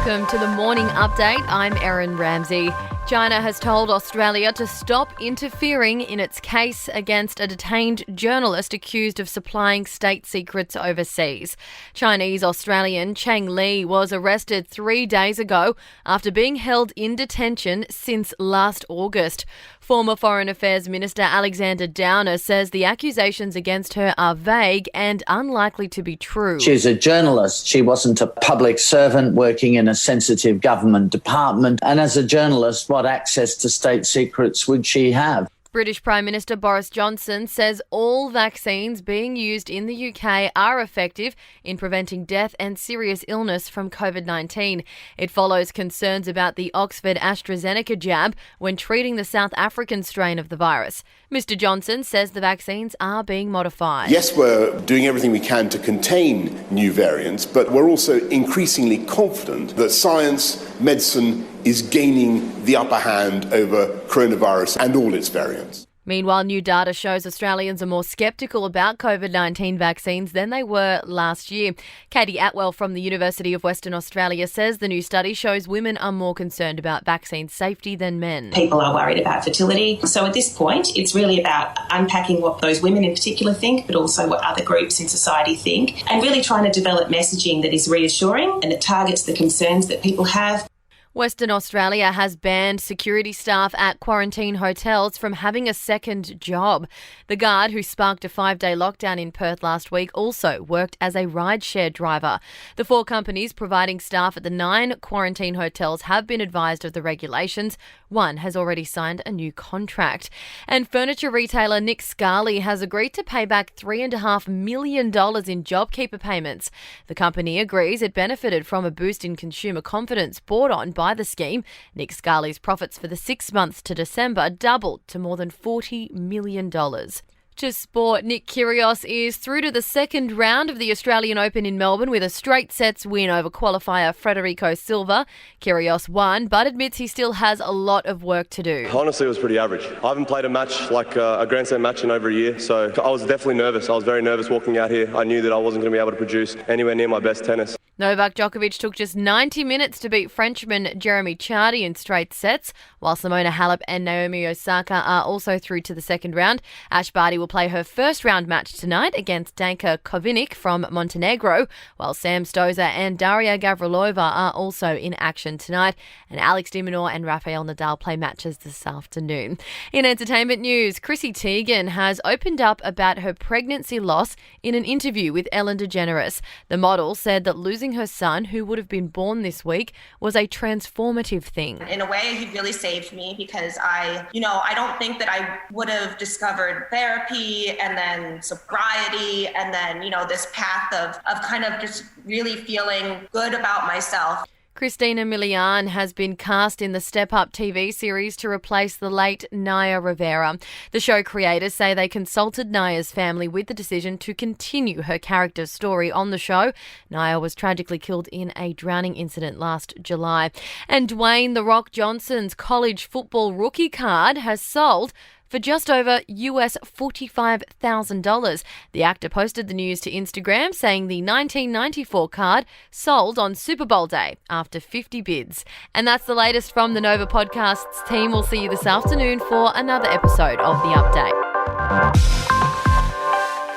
Welcome to the morning update. I'm Erin Ramsey. China has told Australia to stop interfering in its case against a detained journalist accused of supplying state secrets overseas. Chinese-Australian Cheng Lei was arrested 3 days ago after being held in detention since last August. Former Foreign Affairs Minister Alexander Downer says the accusations against her are vague and unlikely to be true. She's a journalist. She wasn't a public servant working in a sensitive government department. And as a journalist, what access to state secrets would she have? British Prime Minister Boris Johnson says all vaccines being used in the UK are effective in preventing death and serious illness from COVID-19. It follows concerns about the Oxford AstraZeneca jab when treating the South African strain of the virus. Mr Johnson says the vaccines are being modified. Yes, we're doing everything we can to contain new variants, but we're also increasingly confident that science, medicine is gaining the upper hand over coronavirus and all its variants. Meanwhile, new data shows Australians are more sceptical about COVID-19 vaccines than they were last year. Katie Atwell from the University of Western Australia says the new study shows women are more concerned about vaccine safety than men. People are worried about fertility. So at this point, it's really about unpacking what those women in particular think, but also what other groups in society think, and really trying to develop messaging that is reassuring and that targets the concerns that people have. Western Australia has banned security staff at quarantine hotels from having a second job. The guard who sparked a 5-day lockdown in Perth last week also worked as a rideshare driver. The 4 companies providing staff at the 9 quarantine hotels have been advised of the regulations. One has already signed a new contract. And furniture retailer Nick Scali has agreed to pay back $3.5 million in JobKeeper payments. The company agrees it benefited from a boost in consumer confidence brought on by the scheme. Nick Scali's profits for the 6 months to December doubled to more than $40 million. To sport, Nick Kyrgios is through to the second round of the Australian Open in Melbourne with a straight sets win over qualifier Federico Silva. Kyrgios won, but admits he still has a lot of work to do. Honestly, it was pretty average. I haven't played a match like a Grand Slam match in over a year, so I was definitely nervous. I was very nervous walking out here. I knew that I wasn't going to be able to produce anywhere near my best tennis. Novak Djokovic took just 90 minutes to beat Frenchman Jeremy Chardy in straight sets, while Simona Halep and Naomi Osaka are also through to the second round. Ash Barty will play her first round match tonight against Danka Kovinic from Montenegro, while Sam Stosur and Daria Gavrilova are also in action tonight. And Alex de Minaur and Rafael Nadal play matches this afternoon. In entertainment news, Chrissy Teigen has opened up about her pregnancy loss in an interview with Ellen Degeneres. The model said that losing her son, who would have been born this week, was a transformative thing. In a way, he really saved me because I don't think that I would have discovered therapy and then sobriety and then, this path of kind of just really feeling good about myself. Christina Milian has been cast in the Step Up TV series to replace the late Naya Rivera. The show creators say they consulted Naya's family with the decision to continue her character's story on the show. Naya was tragically killed in a drowning incident last July. And Dwayne "The Rock" Johnson's college football rookie card has sold for just over US $45,000. The actor posted the news to Instagram saying the 1994 card sold on Super Bowl day after 50 bids. And that's the latest from the Nova Podcasts team. We'll see you this afternoon for another episode of The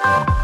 Update.